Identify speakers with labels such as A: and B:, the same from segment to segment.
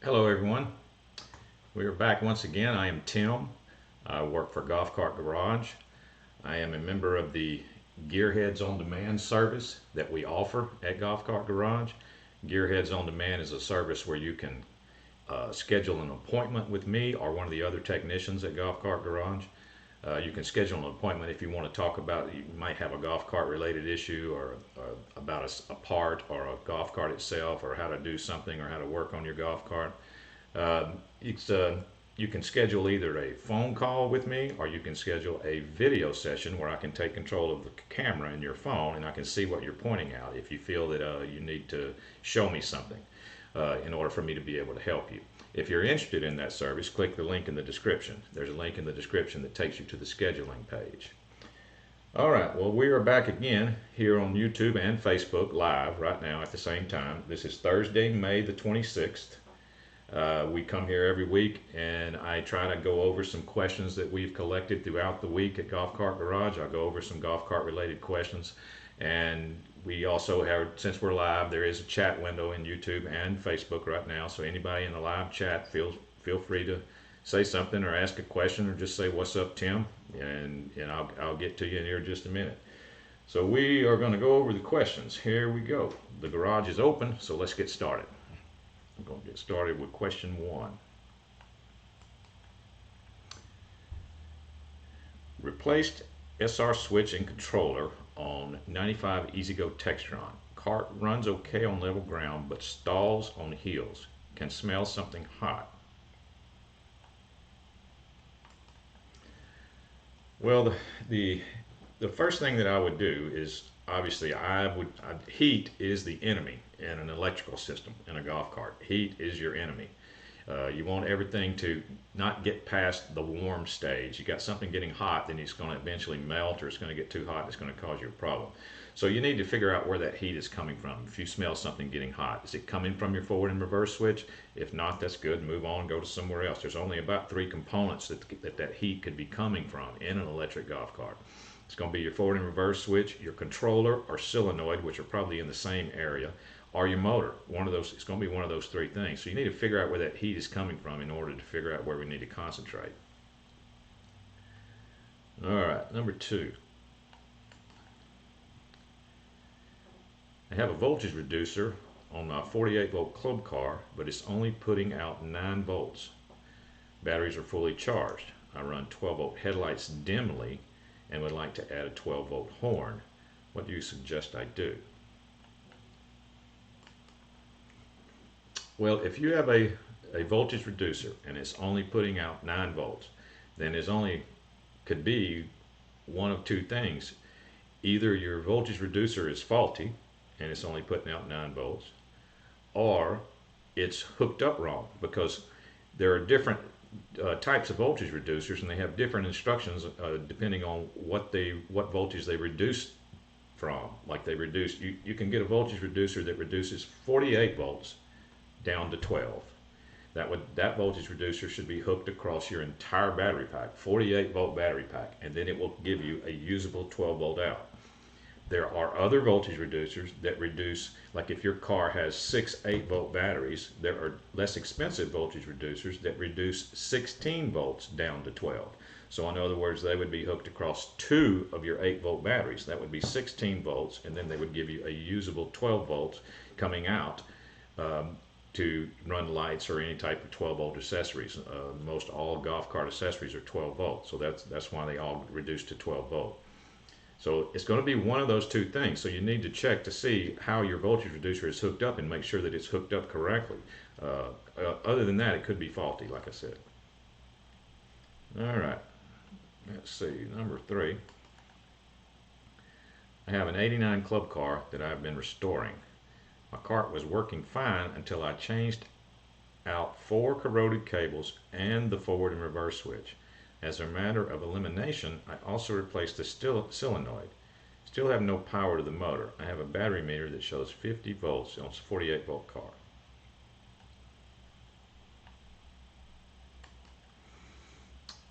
A: Hello everyone. We are back once again. I am Tim. I work for Golf Cart Garage. I am a member of the Gearheads on Demand service that we offer at Golf Cart Garage. Gearheads on Demand is a service where you can schedule an appointment with me or one of the other technicians at Golf Cart Garage. You can schedule an appointment if you want to talk about, you might have a golf cart related issue or about a part or a golf cart itself or how to do something or how to work on your golf cart. You can schedule either a phone call with me or you can schedule a video session where I can take control of the camera in your phone and I can see what you're pointing out if you feel that you need to show me something in order for me to be able to help you. If you're interested in that service, click the link in the description. There's a link in the description that takes you to the scheduling page. Alright, well, we are back again here on YouTube and Facebook live right now at the same time. This is Thursday, May the 26th. We come here every week and I try to go over some questions that we've collected throughout the week at Golf Cart Garage. I'll go over some golf cart related questions, and we also have, since we're live, there is a chat window in YouTube and Facebook right now, so anybody in the live chat feel free to say something or ask a question or just say what's up, Tim, and I'll get to you in here in just a minute. So we are going to go over the questions. Here we go. The garage is open, so let's get started. I'm going to get started with question 1. Replaced SR switch and controller on 95 EZGO Textron. Cart runs okay on level ground but stalls on hills. Can smell something hot. Well, the first thing that I would do is, obviously, heat is the enemy in an electrical system in a golf cart. Heat is your enemy. You want everything to not get past the warm stage. You got something getting hot, then it's going to eventually melt, or it's going to get too hot and it's going to cause you a problem. So you need to figure out where that heat is coming from. If you smell something getting hot, is it coming from your forward and reverse switch? If not, that's good. Move on, go to somewhere else. There's only about 3 components that heat could be coming from in an electric golf cart. It's going to be your forward and reverse switch, your controller or solenoid, which are probably in the same area, or your motor. One of those, it's going to be one of those 3 things. So you need to figure out where that heat is coming from in order to figure out where we need to concentrate. All right, number 2. I have a voltage reducer on my 48 volt Club Car, but it's only putting out 9 volts. Batteries are fully charged. I run 12 volt headlights dimly and would like to add a 12 volt horn. What do you suggest I do? Well, if you have a voltage reducer and it's only putting out 9 volts, then there's only could be one of 2 things. Either your voltage reducer is faulty and it's only putting out 9 volts, or it's hooked up wrong, because there are different types of voltage reducers and they have different instructions depending on what voltage they reduce from. Like they reduce, you can get a voltage reducer that reduces 48 volts down to 12. That voltage reducer should be hooked across your entire battery pack, 48 volt battery pack, and then it will give you a usable 12 volt out. There are other voltage reducers that reduce, like if your car has 6 8-volt batteries, there are less expensive voltage reducers that reduce 16 volts down to 12. So in other words, they would be hooked across 2 of your 8-volt batteries. That would be 16 volts, and then they would give you a usable 12 volts coming out to run lights or any type of 12 volt accessories. Most all golf cart accessories are 12 volts, so that's why they all reduce to 12 volt. So it's going to be one of those 2 things. So you need to check to see how your voltage reducer is hooked up and make sure that it's hooked up correctly. Other than that, it could be faulty, like I said. All right, let's see, number 3. I have an 89 Club Car that I've been restoring. My cart was working fine until I changed out 4 corroded cables and the forward and reverse switch. As a matter of elimination, I also replaced the solenoid. Still have no power to the motor. I have a battery meter that shows 50 volts on a 48 volt car.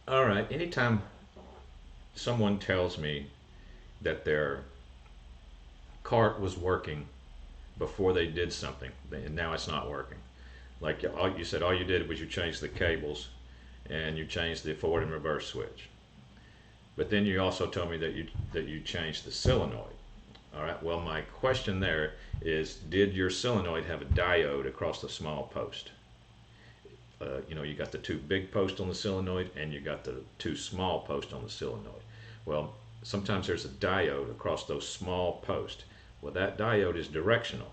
A: All right, anytime someone tells me that their cart was working before they did something and now it's not working, like you said, all you did was you changed the cables and you changed the forward and reverse switch. But then you also told me that you changed the solenoid. All right, well, my question there is, did your solenoid have a diode across the small post? You know, you got the two big posts on the solenoid and you got the two small posts on the solenoid. Well, sometimes there's a diode across those small posts. Well, that diode is directional.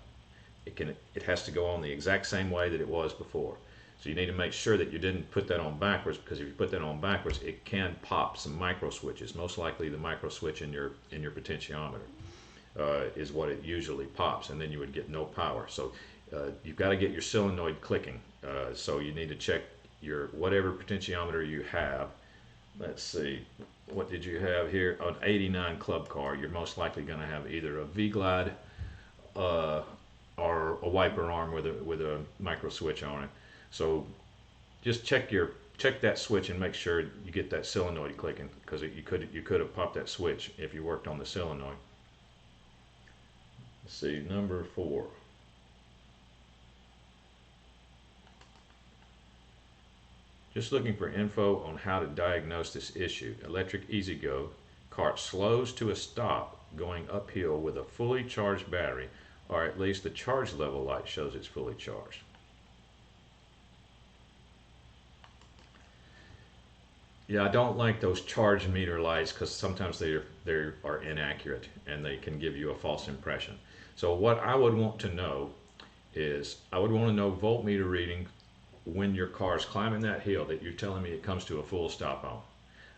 A: It has to go on the exact same way that it was before. So you need to make sure that you didn't put that on backwards, because if you put that on backwards, it can pop some micro switches. Most likely the micro switch in your potentiometer is what it usually pops, and then you would get no power. So you've got to get your solenoid clicking. So you need to check your whatever potentiometer you have. Let's see, what did you have here? An 89 Club Car. You're most likely going to have either a V-Glide or a wiper arm with a micro switch on it. So just check that switch and make sure you get that solenoid clicking, because you could have popped that switch if you worked on the solenoid. Let's see, number 4. Just looking for info on how to diagnose this issue. Electric EZGO cart slows to a stop going uphill with a fully charged battery, or at least the charge level light shows it's fully charged. Yeah, I don't like those charge meter lights, because sometimes they are inaccurate and they can give you a false impression. So what I would want to know is, I would want to know voltmeter reading when your car is climbing that hill that you're telling me it comes to a full stop on.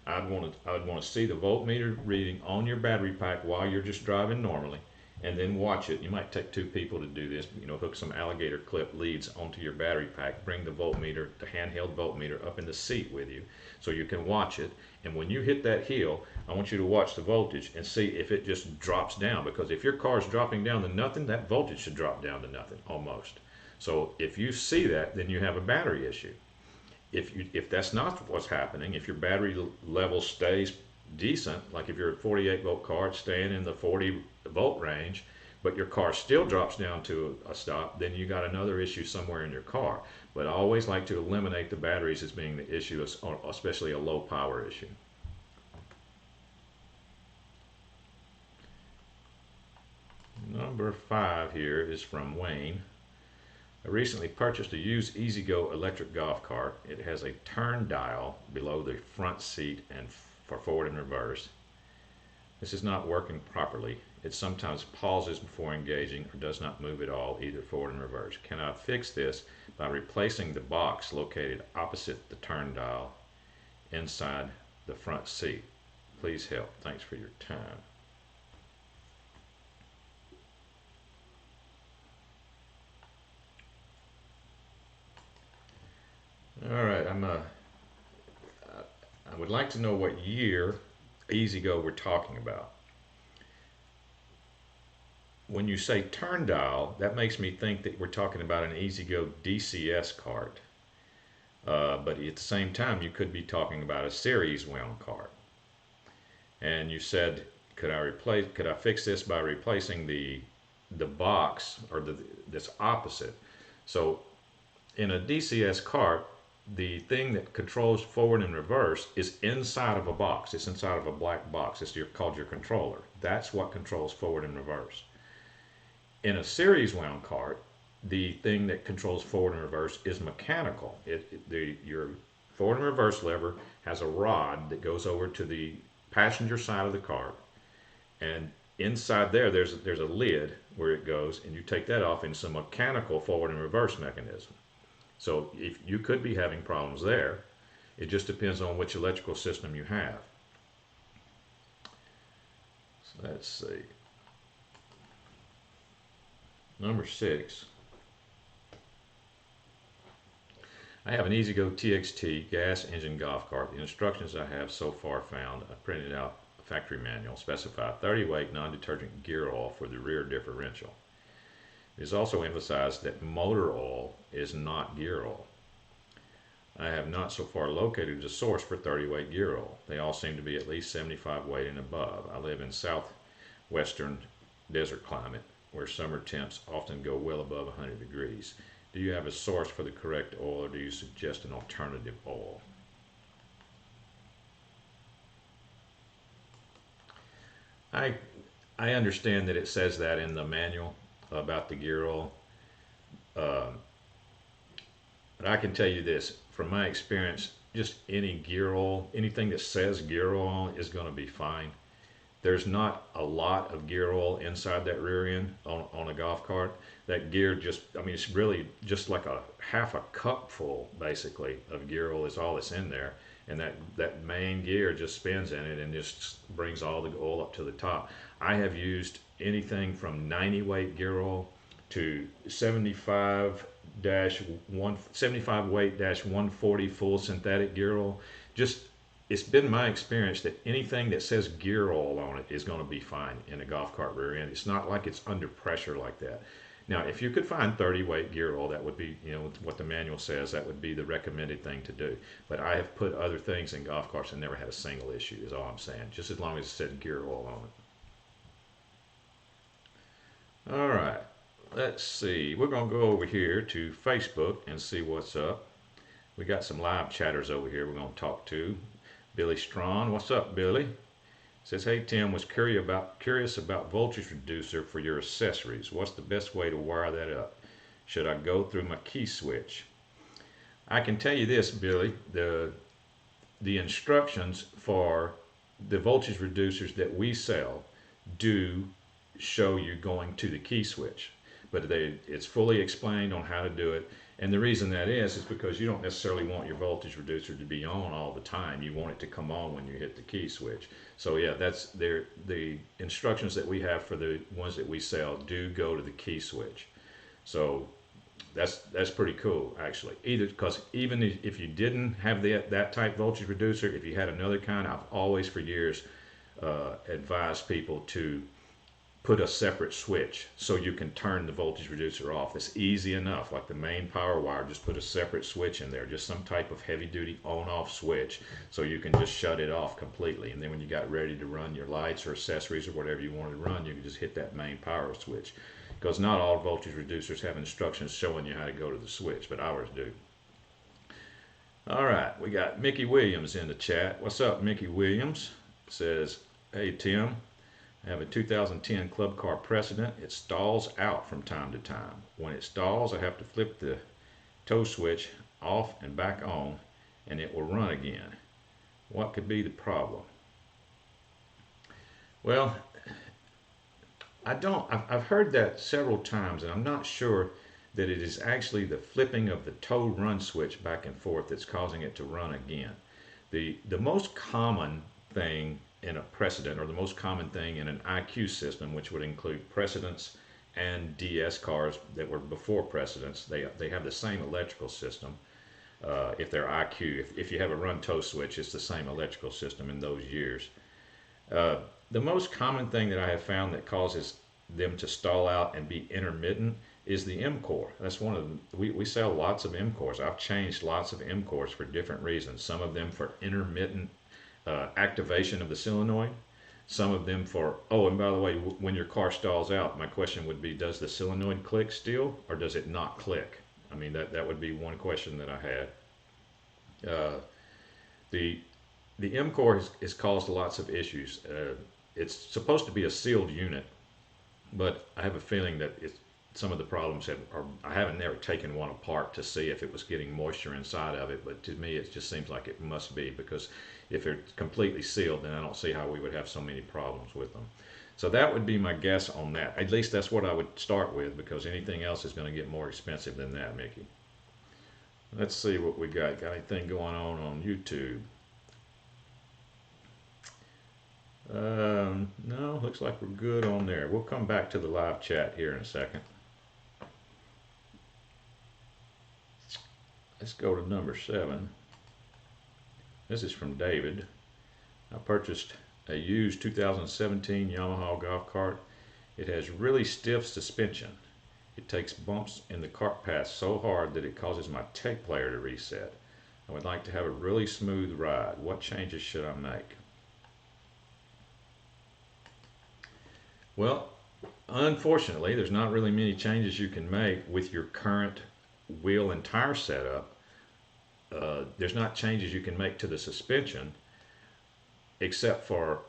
A: I would want to see the voltmeter reading on your battery pack while you're just driving normally, and then watch it. You might take 2 people to do this. You know, hook some alligator clip leads onto your battery pack, bring the voltmeter, the handheld voltmeter, up in the seat with you so you can watch it. And when you hit that hill, I want you to watch the voltage and see if it just drops down, because if your car is dropping down to nothing, that voltage should drop down to nothing almost. So if you see that, then you have a battery issue. If that's not what's happening, if your battery level stays decent, like if you're a 48 volt car, it's staying in the 40 volt range, but your car still drops down to a stop, then you got another issue somewhere in your car. But I always like to eliminate the batteries as being the issue, especially a low power issue. Number 5 here is from Wayne. I recently purchased a used EZGO electric golf cart. It has a turn dial below the front seat and for forward and reverse. This is not working properly. It sometimes pauses before engaging or does not move at all, either forward and reverse. Can I fix this by replacing the box located opposite the turn dial inside the front seat? Please help. Thanks for your time. All right, I would like to know what year EZGO we're talking about. When you say turn dial, that makes me think that we're talking about an EZGO DCS cart. But at the same time, you could be talking about a series wound cart. And you said, could I fix this by replacing the box, or this opposite? So in a DCS cart, the thing that controls forward and reverse is inside of a box. It's inside of a black box. It's called your controller. That's what controls forward and reverse. In a series wound cart, the thing that controls forward and reverse is mechanical. Your forward and reverse lever has a rod that goes over to the passenger side of the cart, and inside there's a lid where it goes, and you take that off, and it's a mechanical forward and reverse mechanism. So if you could be having problems there, it just depends on which electrical system you have. So let's see. Number 6. I have an EZGO TXT gas engine golf cart. The instructions I have so far found, I printed out a factory manual, specify 30 weight non-detergent gear oil for the rear differential. It is also emphasized that motor oil is not gear oil. I have not so far located a source for 30 weight gear oil. They all seem to be at least 75 weight and above. I live in southwestern desert climate where summer temps often go well above 100 degrees. Do you have a source for the correct oil, or do you suggest an alternative oil? I understand that it says that in the manual about the gear oil, but I can tell you this from my experience: just any gear oil, anything that says gear oil is going to be fine. There's not a lot of gear oil inside that rear end on a golf cart. That gear just, I mean, it's really just like a half a cup full, basically, of gear oil is all that's in there. And that main gear just spins in it and just brings all the oil up to the top. I have used anything from 90 weight gear oil to 75 weight 140 full synthetic gear oil. Just, it's been my experience that anything that says gear oil on it is going to be fine in a golf cart rear end. It's not like it's under pressure like that. Now, if you could find 30 weight gear oil, that would be, you know, what the manual says, that would be the recommended thing to do. But I have put other things in golf carts and never had a single issue, is all I'm saying, just as long as it said gear oil on it. All right, let's see. We're going to go over here to Facebook and see what's up. We got some live chatters over here we're going to talk to. Billy Strawn, what's up, Billy? Says, hey Tim, was curious about voltage reducer for your accessories. What's the best way to wire that up? Should I go through my key switch? I can tell you this, Billy, the instructions for the voltage reducers that we sell do show you going to the key switch, but it's fully explained on how to do it. And the reason that is because you don't necessarily want your voltage reducer to be on all the time. You want it to come on when you hit the key switch. So yeah, that's the instructions that we have for the ones that we sell do go to the key switch. So that's pretty cool, actually. Either because even if you didn't have that type voltage reducer, if you had another kind, I've always for years advised people to put a separate switch so you can turn the voltage reducer off. It's easy enough, like the main power wire, just put a separate switch in there, just some type of heavy duty on off switch, so you can just shut it off completely. And then when you got ready to run your lights or accessories or whatever you want to run, you can just hit that main power switch. Because not all voltage reducers have instructions showing you how to go to the switch, but ours do. All right, we got Mickey Williams in the chat. What's up, Mickey Williams? Says, hey Tim, I have a 2010 Club Car Precedent. It stalls out from time to time. When it stalls, I have to flip the tow switch off and back on, and it will run again. What could be the problem? Well, I've heard that several times, and I'm not sure that it is actually the flipping of the tow run switch back and forth that's causing it to run again. The most common thing in a precedent, or the most common thing in an IQ system, which would include precedents and DS cars that were before precedents, they have the same electrical system. If they're IQ, if you have a run tow switch, it's the same electrical system in those years. The most common thing that I have found that causes them to stall out and be intermittent is the M core. That's one of them. We sell lots of M cores. I've changed lots of M cores for different reasons. Some of them for intermittent activation of the solenoid, some of them for, oh, and by the way, when your car stalls out, my question would be, does the solenoid click still, or does it not click? I mean, that would be one question that I had. The M core has caused lots of issues. It's supposed to be a sealed unit, but I have a feeling that some of the problems I haven't never taken one apart to see if it was getting moisture inside of it, but to me it just seems like it must be, because if it's completely sealed, then I don't see how we would have so many problems with them. So that would be my guess on that. At least that's what I would start with, because anything else is going to get more expensive than that, Mickey. Let's see what we got. Got anything going on YouTube? No, looks like we're good on there. We'll come back to the live chat here in a second. Let's go to number 7. This is from David. I purchased a used 2017 Yamaha Golf Cart. It has really stiff suspension. It takes bumps in the cart path so hard that it causes my tape player to reset. I would like to have a really smooth ride. What changes should I make? Well, unfortunately, there's not really many changes you can make with your current wheel and tire setup, there's not changes you can make to the suspension except for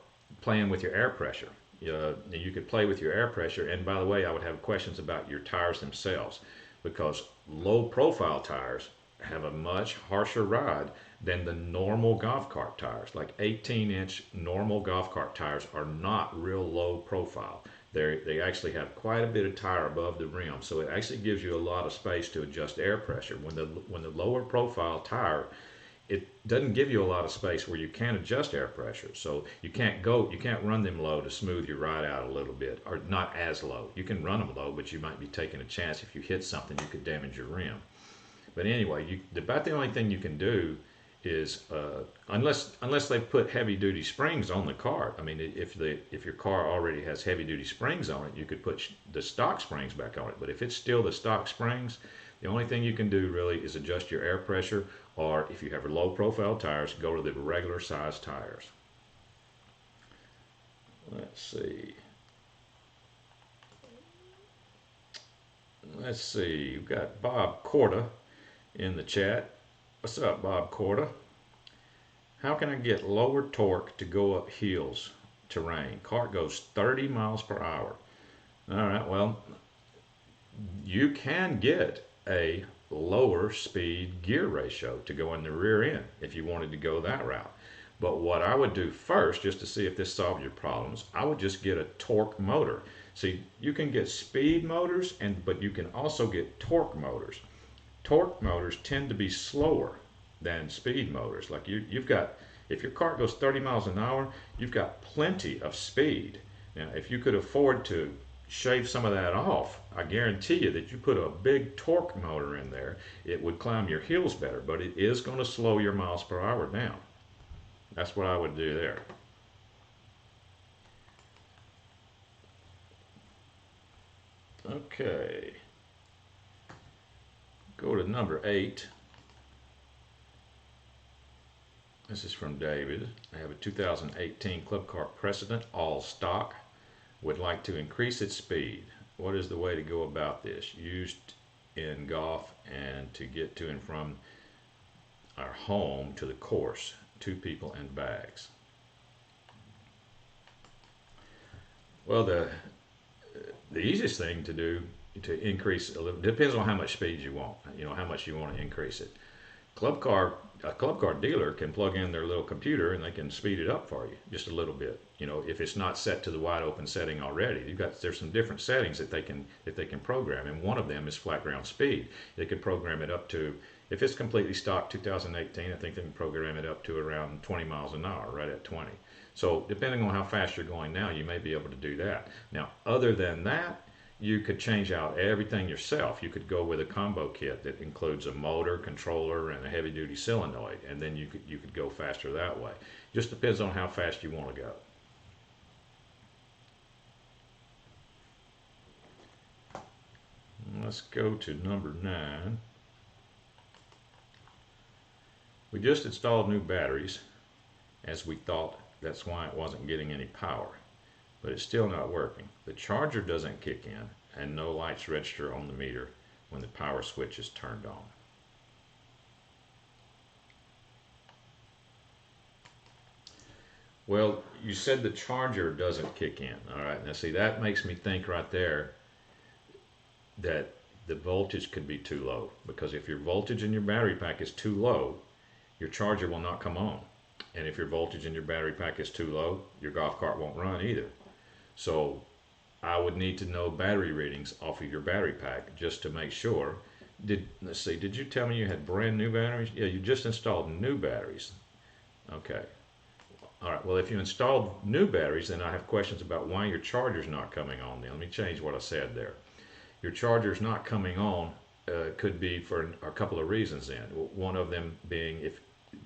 A: playing with your air pressure. You could play with your air pressure, and by the way, I would have questions about your tires themselves, because low profile tires have a much harsher ride than the normal golf cart tires. Like 18-inch normal golf cart tires are not real low profile. They actually have quite a bit of tire above the rim, so it actually gives you a lot of space to adjust air pressure. When the lower profile tire, it doesn't give you a lot of space where you can adjust air pressure. So you can't run them low to smooth your ride out a little bit, or not as low. You can run them low, but you might be taking a chance if you hit something you could damage your rim. But anyway, about the only thing you can do is, unless they put heavy duty springs on the cart. I mean, if your car already has heavy duty springs on it, you could put the stock springs back on it. But if it's still the stock springs, the only thing you can do really is adjust your air pressure, or if you have low profile tires, go to the regular size tires. Let's see. We've got 𝗏𝗃𝗃𝗀𝗃 in the chat. What's up, 𝗏𝗃𝗃𝗃𝗃? How can I get lower torque to go up hills terrain? Cart goes 30 miles per hour. All right, well, you can get a lower speed gear ratio to go in the rear end if you wanted to go that route. But what I would do first, just to see if this solves your problems, I would just get a torque motor. See, you can get speed motors, but you can also get torque motors. Torque motors tend to be slower than speed motors. Like you've got, if your cart goes 30 miles an hour, you've got plenty of speed. Now, if you could afford to shave some of that off, I guarantee you that you put a big torque motor in there, it would climb your heels better, but it is going to slow your miles per hour down. That's what I would do there. Okay. Go to number 8. This is from David. I have a 2018 Club Car Precedent, all stock. Would like to increase its speed. What is the way to go about this? Used in golf and to get to and from our home to the course. 2 people and bags. Well, the easiest thing to do to increase a little, depends on how much speed you want. You know, how much you want to increase it. A club car dealer can plug in their little computer and they can speed it up for you just a little bit. You know, if it's not set to the wide open setting already, there's some different settings that they can program, and one of them is flat ground speed. They could program it up to, if it's completely stock 2018, I think they can program it up to around 20 miles an hour, right at 20. So depending on how fast you're going now, you may be able to do that. Now, other than that, you could change out everything yourself. You could go with a combo kit that includes a motor, controller, and a heavy-duty solenoid, and then you could go faster that way. Just depends on how fast you want to go. Let's go to number 9. We just installed new batteries, as we thought. That's why it wasn't getting any power. But it's still not working. The charger doesn't kick in, and no lights register on the meter when the power switch is turned on. Well, you said the charger doesn't kick in. All right, now see, that makes me think right there that the voltage could be too low, because if your voltage in your battery pack is too low, your charger will not come on. And if your voltage in your battery pack is too low, your golf cart won't run either. So I would need to know battery readings off of your battery pack just to make sure. Let's see, did you tell me you had brand new batteries? Yeah, you just installed new batteries. Okay. All right, well, if you installed new batteries, then I have questions about why your charger's not coming on. Now, let me change what I said there. Your charger's not coming on could be for a couple of reasons then. One of them being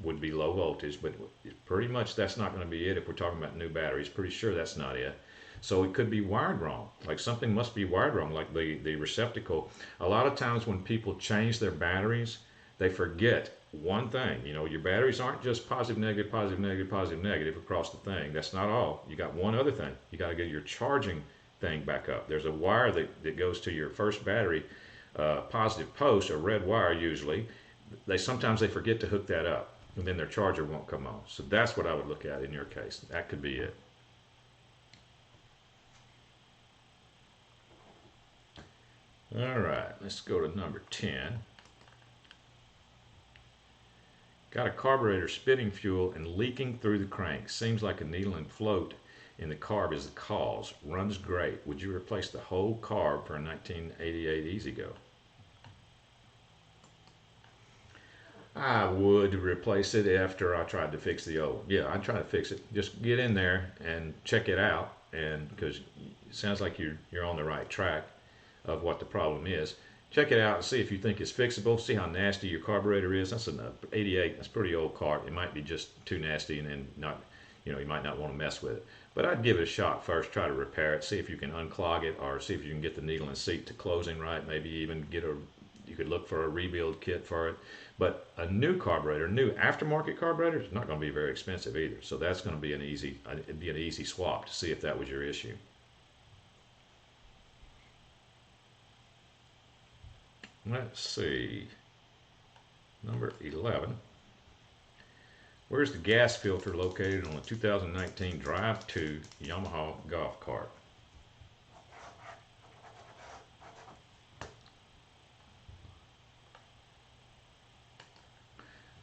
A: would be low voltage, but pretty much that's not going to be it if we're talking about new batteries. Pretty sure that's not it. So it could be wired wrong. Like something must be wired wrong, like the receptacle. A lot of times when people change their batteries, they forget one thing. You know, your batteries aren't just positive, negative, positive, negative, positive, negative across the thing. That's not all. You got one other thing. You got to get your charging thing back up. There's a wire that goes to your first battery positive post, or red wire usually, sometimes they forget to hook that up, and then their charger won't come on. So that's what I would look at in your case. That could be it. All right, let's go to number 10. Got a carburetor spitting fuel and leaking through the crank. Seems like a needle and float in the carb is the cause. Runs great. Would you replace the whole carb for a 1988 EZGO? I would replace it after I tried to fix the old one. Yeah, I'd try to fix it. Just get in there and check it out, and because it sounds like you're on the right track of what the problem is. Check it out and see if you think it's fixable. See how nasty your carburetor is. That's an 88. That's a pretty old car. It might be just too nasty, and then not, you might not want to mess with it. But I'd give it a shot first. Try to repair it. See if you can unclog it, or see if you can get the needle and seat to closing right. Maybe even you could look for a rebuild kit for it. But a new carburetor, new aftermarket carburetor, is not going to be very expensive either. So that's going to be it'd be an easy swap to see if that was your issue. Let's see, number 11. Where's the gas filter located on the 2019 Drive 2 Yamaha Golf Cart?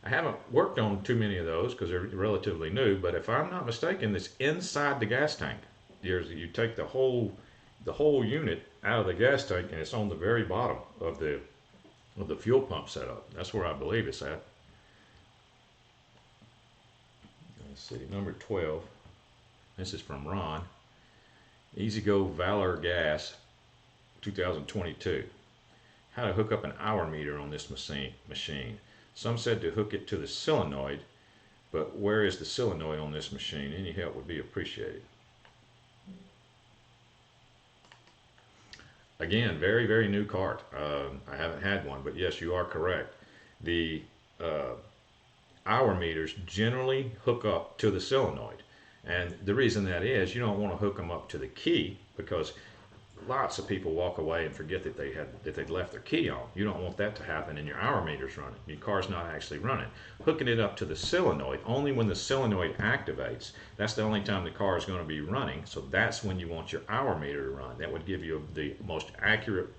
A: I haven't worked on too many of those because they're relatively new, but if I'm not mistaken, it's inside the gas tank. You take the whole unit out of the gas tank, and it's on the very bottom of the fuel pump setup. That's where I believe it's at. Let's see, number 12. This is from Ron. EZGO Valor gas 2022. How to hook up an hour meter on this machine. Some said to hook it to the solenoid, but where is the solenoid on this machine? Any help would be appreciated. Again, very, very new cart. I haven't had one, but yes, you are correct. The hour meters generally hook up to the solenoid. And the reason that is, you don't want to hook them up to the key, because lots of people walk away and forget that they'd left their key on. You don't want that to happen, and your hour meter's running. Your car's not actually running. Hooking it up to the solenoid, only when the solenoid activates, that's the only time the car is going to be running. So that's when you want your hour meter to run. That would give you the most accurate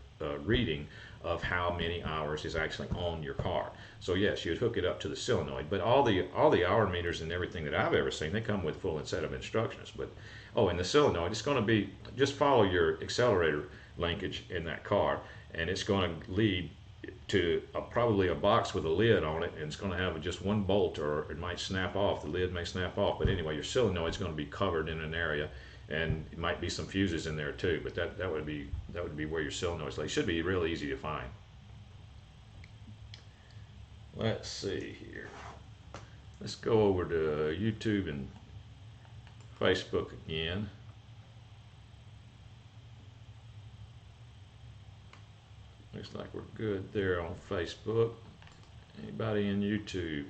A: reading of how many hours is actually on your car. So yes, you'd hook it up to the solenoid, but all the hour meters and everything that I've ever seen, they come with full set of instructions. But in the solenoid, it's going to be, just follow your accelerator linkage in that car, and it's going to lead to probably a box with a lid on it, and it's going to have just one bolt, or it might snap off. The lid may snap off, but anyway, your solenoid is going to be covered in an area, and it might be some fuses in there too. But that would be where your solenoid is. It should be really easy to find. Let's see here. Let's go over to YouTube and Facebook again. Looks like we're good there on Facebook. Anybody in YouTube?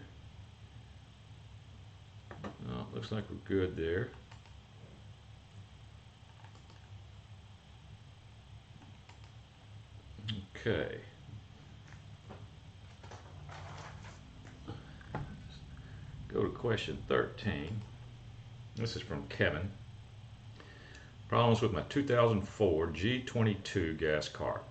A: No, looks like we're good there. Okay. Go to question 13. This is from Kevin. Problems with my 2004 G22 gas cart.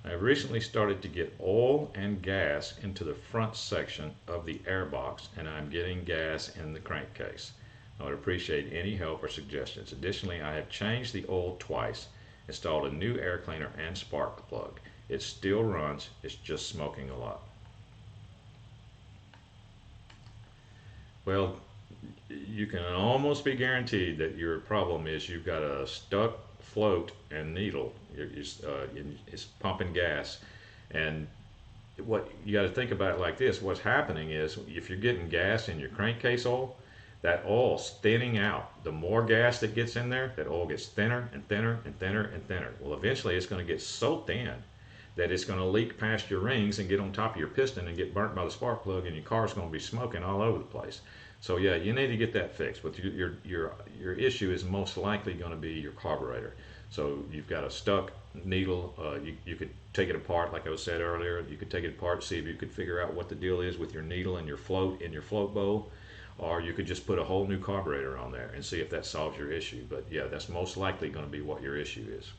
A: I have recently started to get oil and gas into the front section of the airbox, and I'm getting gas in the crankcase. I would appreciate any help or suggestions. Additionally, I have changed the oil twice, installed a new air cleaner and spark plug. It still runs, it's just smoking a lot. Well, you can almost be guaranteed that your problem is you've got a stuck float and needle. It's pumping gas, and what you got to think about it like this. What's happening is, if you're getting gas in your crankcase oil, that oil's thinning out. The more gas that gets in there, that oil gets thinner and thinner and thinner and thinner. Well, eventually it's going to get so thin that it's going to leak past your rings and get on top of your piston and get burnt by the spark plug, and your car's going to be smoking all over the place. So yeah, you need to get that fixed. But your issue is most likely going to be your carburetor. So you've got a stuck needle. You could take it apart, like I said earlier. You could take it apart, see if you could figure out what the deal is with your needle and your float in your float bowl, or you could just put a whole new carburetor on there and see if that solves your issue. But yeah, that's most likely going to be what your issue is.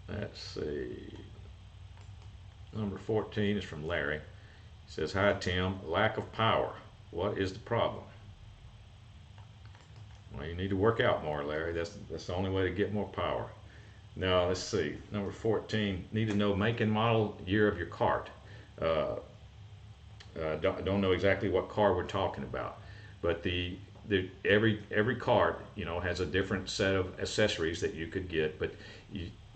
A: Let's see. Number 14 is from Larry. He says, "Hi Tim, lack of power. What is the problem?" Well, you need to work out more, Larry. That's the only way to get more power. Now, let's see. Number 14, need to know make and model year of your cart. Don't know exactly what car we're talking about, but every cart, you know, has a different set of accessories that you could get. But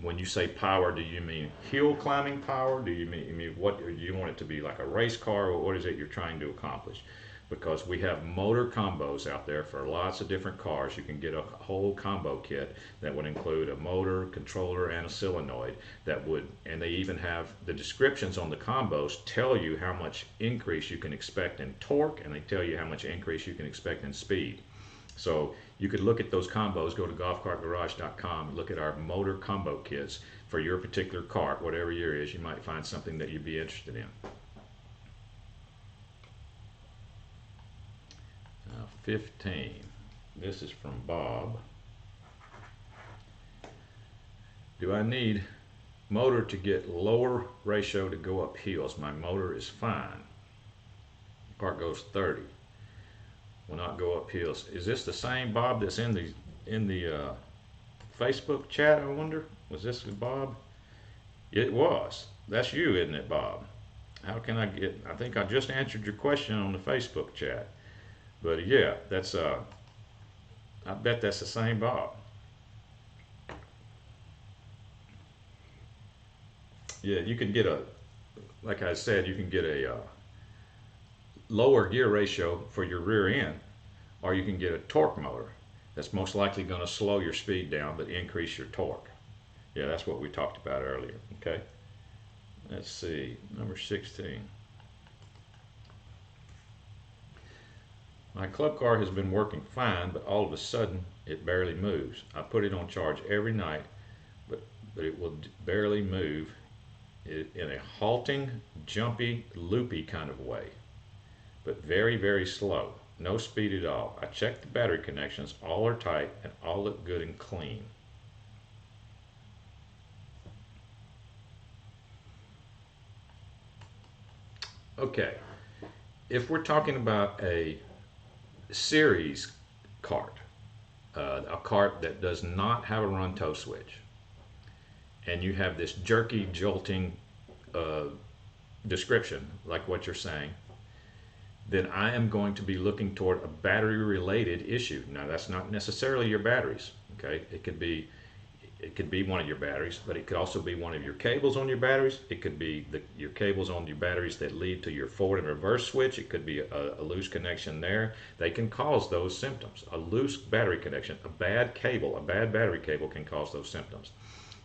A: when you say power, do you mean hill climbing power? Do you mean what? Do you want it to be like a race car, or what is it you're trying to accomplish? Because we have motor combos out there for lots of different cars. You can get a whole combo kit that would include a motor, controller, and a solenoid and they even have the descriptions on the combos tell you how much increase you can expect in torque, and they tell you how much increase you can expect in speed. So you could look at those combos, go to golfcartgarage.com and look at our motor combo kits for your particular cart, whatever year it is. You might find something that you'd be interested in. 15. This is from Bob. Do I need motor to get lower ratio to go up hills? My motor is fine. Cart goes 30. Will not go up hills. Is this the same Bob that's in the Facebook chat? I wonder. Was this Bob? It was. That's you, isn't it, Bob? How can I get? I think I just answered your question on the Facebook chat. But yeah, that's I bet that's the same Bob. Yeah, you can get like I said, you can get a lower gear ratio for your rear end, or you can get a torque motor that's most likely going to slow your speed down but increase your torque. Yeah, that's what we talked about earlier. Okay, let's see, number 16. My club car has been working fine, but all of a sudden it barely moves. I put it on charge every night, but it will barely move in a halting, jumpy, loopy kind of way, but very, very slow. No speed at all. I checked the battery connections. All are tight and all look good and clean. Okay, if we're talking about a series cart, a cart that does not have a run tow switch, and you have this jerky, jolting description like what you're saying, then I am going to be looking toward a battery related issue. Now that's not necessarily your batteries, okay? It could be one of your batteries, but it could also be one of your cables on your batteries. It could be your cables on your batteries that lead to your forward and reverse switch. It could be a loose connection there. They can cause those symptoms. A loose battery connection, a bad battery cable can cause those symptoms.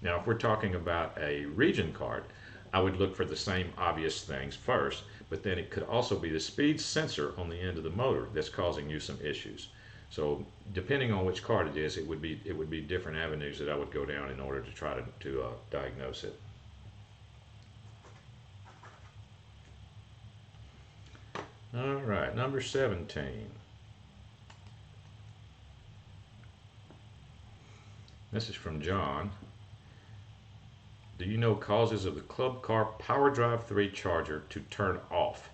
A: Now, if we're talking about a region cart, I would look for the same obvious things first, but then it could also be the speed sensor on the end of the motor that's causing you some issues. So depending on which cart it is, it would be different avenues that I would go down in order to try to diagnose it. All right, number 17. This is from John. Do you know causes of the Club Car Power Drive 3 charger to turn off?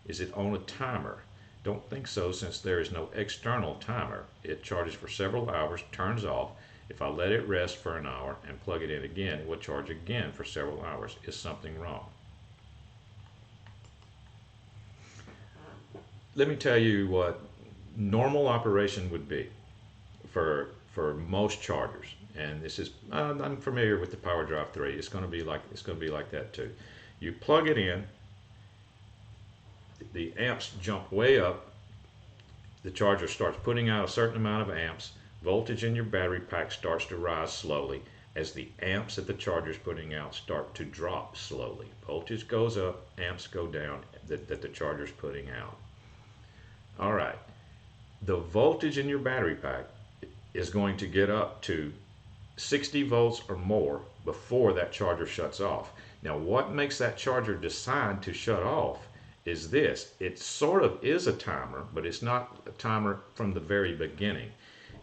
A: Is it on a timer? Don't think so, since there is no external timer. It charges for several hours, turns off. If I let it rest for an hour and plug it in again, it will charge again for several hours. Is something wrong? Let me tell you what normal operation would be for most chargers. And this is I'm familiar with the Power Drive 3. It's going to be like that too. You plug it in. The amps jump way up, the charger starts putting out a certain amount of amps, voltage in your battery pack starts to rise slowly as the amps that the charger is putting out start to drop slowly. Voltage goes up, amps go down that the charger is putting out. All right, the voltage in your battery pack is going to get up to 60 volts or more before that charger shuts off. Now, what makes that charger decide to shut off is this. It sort of is a timer, but it's not a timer from the very beginning.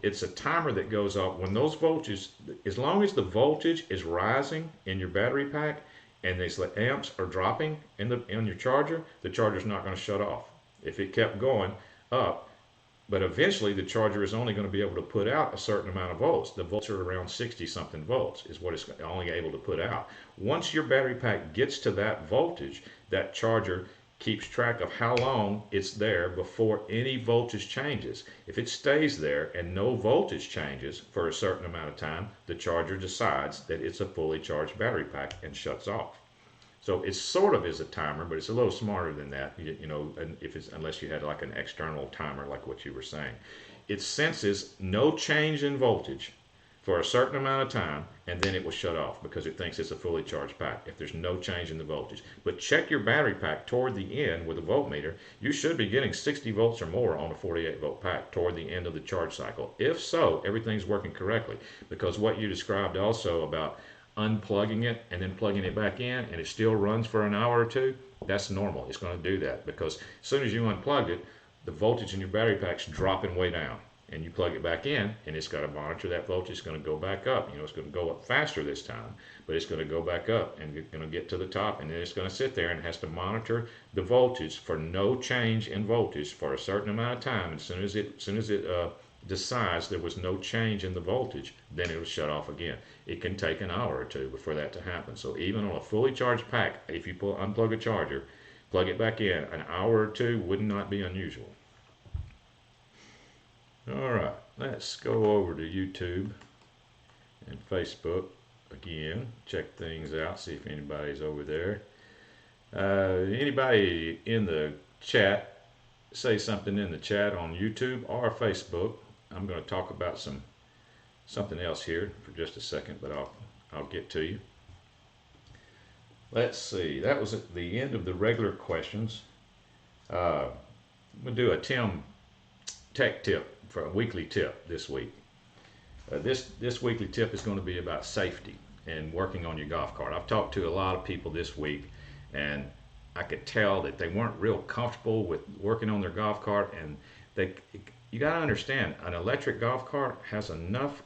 A: It's a timer that goes off when those voltages, as long as the voltage is rising in your battery pack and these amps are dropping in your charger, the charger's not going to shut off. If it kept going up, but eventually the charger is only going to be able to put out a certain amount of volts. The volts are around 60 something volts is what it's only able to put out. Once your battery pack gets to that voltage, that charger keeps track of how long it's there before any voltage changes. If it stays there and no voltage changes for a certain amount of time, the charger decides that it's a fully charged battery pack and shuts off. So it sort of is a timer, but it's a little smarter than that, you know, unless you had like an external timer like what you were saying. It senses no change in voltage for a certain amount of time, and then it will shut off because it thinks it's a fully charged pack if there's no change in the voltage. But check your battery pack toward the end with a voltmeter. You should be getting 60 volts or more on a 48 volt pack toward the end of the charge cycle. If so, everything's working correctly, because what you described also about unplugging it and then plugging it back in and it still runs for an hour or two, that's normal. It's going to do that because as soon as you unplug it, the voltage in your battery pack's dropping way down, and you plug it back in and it's got to monitor that voltage. It's going to go back up. You know, it's going to go up faster this time, but it's going to go back up and it's going to get to the top, and then it's going to sit there and it has to monitor the voltage for no change in voltage for a certain amount of time. As soon as it decides there was no change in the voltage, then it will shut off again. It can take an hour or two for that to happen. So even on a fully charged pack, if you unplug a charger, plug it back in, an hour or two would not be unusual. All right, let's go over to YouTube and Facebook again, check things out, see if anybody's over there. Anybody in the chat, say something in the chat on YouTube or Facebook. I'm going to talk about something else here for just a second, but I'll get to you. Let's see. That was at the end of the regular questions. We'll do a Tim tech tip for a weekly tip this week. This weekly tip is going to be about safety and working on your golf cart. I've talked to a lot of people this week, and I could tell that they weren't real comfortable with working on their golf cart, and you got to understand, an electric golf cart has enough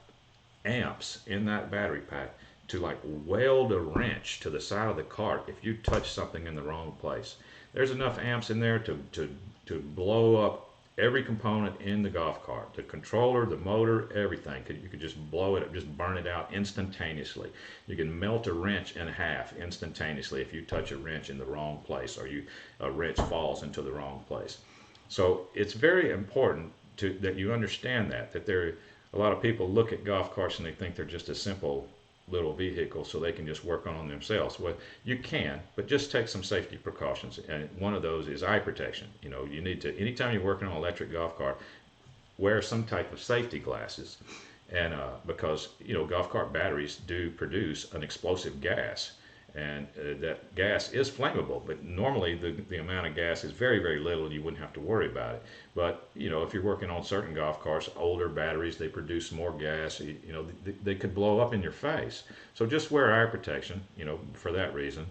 A: amps in that battery pack to like weld a wrench to the side of the cart if you touch something in the wrong place. There's enough amps in there to blow up every component in the golf cart, the controller, the motor, everything. You could just blow it up, just burn it out instantaneously. You can melt a wrench in half instantaneously if you touch a wrench in the wrong place, or a wrench falls into the wrong place. So it's very important that you understand that a lot of people look at golf carts and they think they're just a simple little vehicle so they can just work on them themselves. Well, you can, but just take some safety precautions, and one of those is eye protection. You know, you need to, anytime you're working on an electric golf cart, wear some type of safety glasses, and because, you know, golf cart batteries do produce an explosive gas, and that gas is flammable, but normally the amount of gas is very, very little, and you wouldn't have to worry about it. But, you know, if you're working on certain golf carts, older batteries, they produce more gas, you know, they could blow up in your face. So just wear eye protection, you know, for that reason.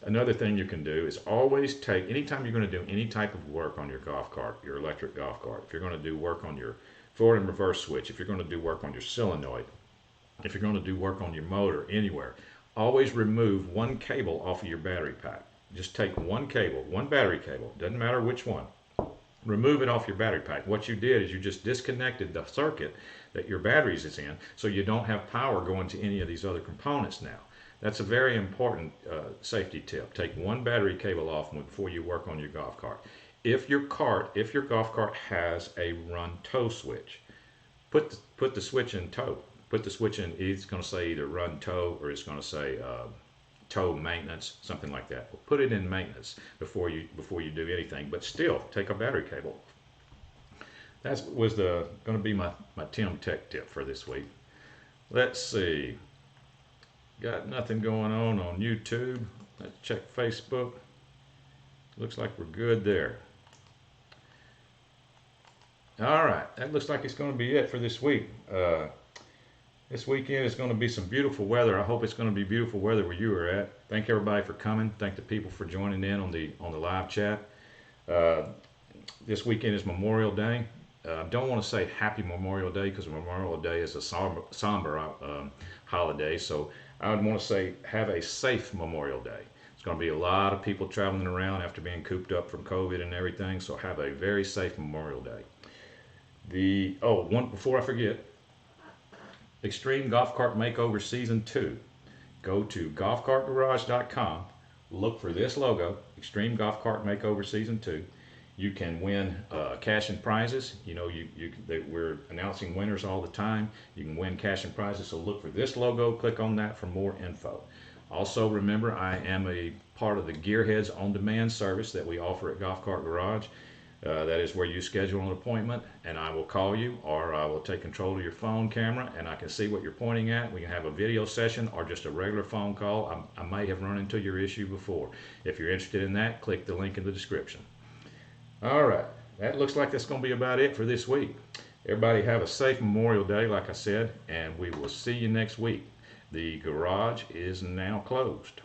A: Another thing you can do is always anytime you're going to do any type of work on your golf cart, your electric golf cart, if you're going to do work on your forward and reverse switch, if you're going to do work on your solenoid, if you're going to do work on your motor, anywhere, always remove one cable off of your battery pack. Just take one cable, one battery cable, doesn't matter which one. Remove it off your battery pack. What you did is you just disconnected the circuit that your batteries is in, so you don't have power going to any of these other components now. That's a very important safety tip. Take one battery cable off before you work on your golf cart. If your golf cart has a run tow switch, put the switch in tow. Put the switch in, it's going to say either run tow or it's going to say tow maintenance, something like that. Put it in maintenance before you do anything, but still take a battery cable. That was going to be my Tim tech tip for this week. Let's see. Got nothing going on YouTube. Let's check Facebook. Looks like we're good there. All right, that looks like it's going to be it for this week. This weekend is going to be some beautiful weather. I hope it's going to be beautiful weather where you are at. Thank everybody for coming. Thank the people for joining in on the live chat. This weekend is Memorial Day. Don't want to say Happy Memorial Day because Memorial Day is a somber holiday. So I would want to say have a safe Memorial Day. It's going to be a lot of people traveling around after being cooped up from COVID and everything. So have a very safe Memorial Day. One before I forget, Extreme Golf Cart Makeover Season 2. Go to golfcartgarage.com, look for this logo, Extreme Golf Cart Makeover Season 2. You can win cash and prizes. You know, we're announcing winners all the time. You can win cash and prizes, so look for this logo, click on that for more info. Also remember, I am a part of the Gearheads On Demand service that we offer at Golf Cart Garage. That is where you schedule an appointment and I will call you, or I will take control of your phone camera and I can see what you're pointing at. We can have a video session or just a regular phone call. I may have run into your issue before. If you're interested in that, click the link in the description. All right, that looks like that's going to be about it for this week. Everybody have a safe Memorial Day, like I said, and we will see you next week. The garage is now closed.